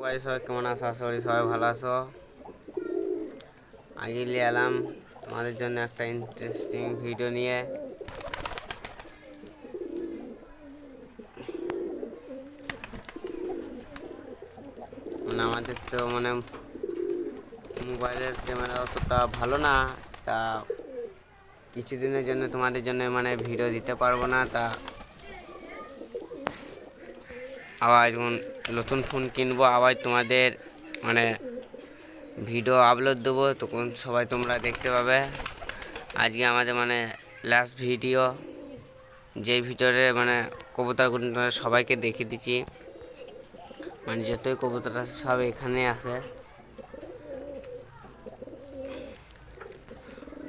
সবাই কেমন আছো? আশা করি সবাই ভালো আছো। আগে নিয়ে এলাম তোমাদের জন্য একটা ইন্টারেস্টিং ভিডিও নিয়ে। আমাদের তো মোবাইলের ক্যামেরা অতটা ভালো না, তা কিছুদিনের জন্য তোমাদের জন্য ভিডিও দিতে পারবো না। তা আবার যখন নতুন ফোন কিনবো আবার তোমাদের ভিডিও আপলোড দেবো, তখন সবাই তোমরা দেখতে পাবে। আজকে আমাদের লাস্ট ভিডিও, যে ভিডিওতে কবুতরগুলো সবাইকে দেখিয়ে দিচ্ছি। যতই কবুতর আছে সব এখানে আছে।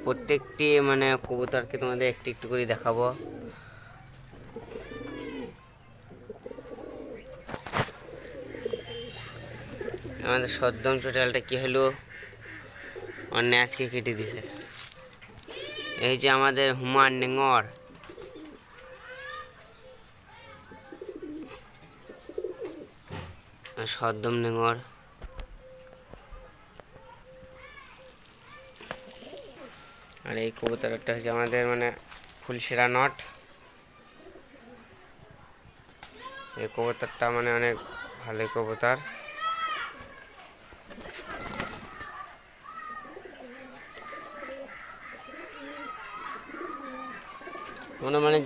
প্রত্যেকটি কবুতরকে তোমাদের একটু একটু করে দেখাবো। আমাদের সদ্যম টোটালটা কি হলো, অন্য আজকে কেটে দিছে। এই যে আমাদের হুমার নেঙর, সদ্যম নেঙর। আর এই কবুতরটা হচ্ছে আমাদের ফুলশিরা নট। এই কবুতরটা অনেক ভালো কবুতর।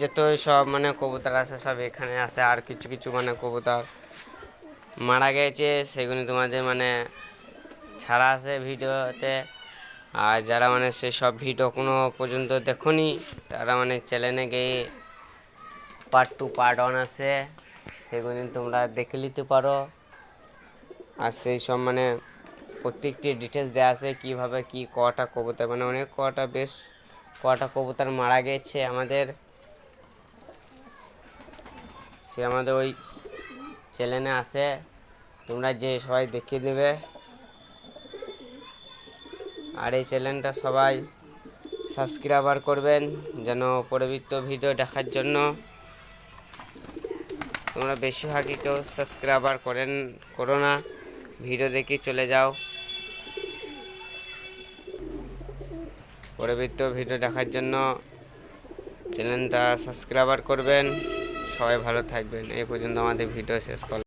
যত সব কবুতর আছে সব এখানে আছে। আর কিছু কিছু কবুতর মারা গেছে, সেগুলি তোমাদের ছাড়া আছে ভিডিওতে। আর যারা সেই সব ভিডিও কোনো পর্যন্ত দেখোনি, তারা চ্যানেলে গিয়ে পার্ট 2 পার্ট 1 আছে, সেগুলি তোমরা দেখে নিতে পারো। আর সেই সব প্রত্যেকটি ডিটেলস দেওয়া আছে, কীভাবে কি কটা কবুতর অনেক কটা কবুতর মারা গেছে আমাদের। সে আমাদের ওই চ্যানেলে আছে, তোমরা যে সবাই দেখিয়ে দেবে। আর এই চ্যানেলটা সবাই সাবস্ক্রাইবার করবেন, যেন পরবর্তী ভিডিও দেখার জন্য। তোমরা বেশিরভাগই কেউ সাবস্ক্রাইবার করো না, ভিডিও দেখে চলে যাও। পরবর্তী ভিডিও দেখার জন্য চ্যানেলটা সাবস্ক্রাইবার করবেন। সবাই ভালো থাকবেন। এই পর্যন্ত আমাদের ভিডিও শেষ করলাম।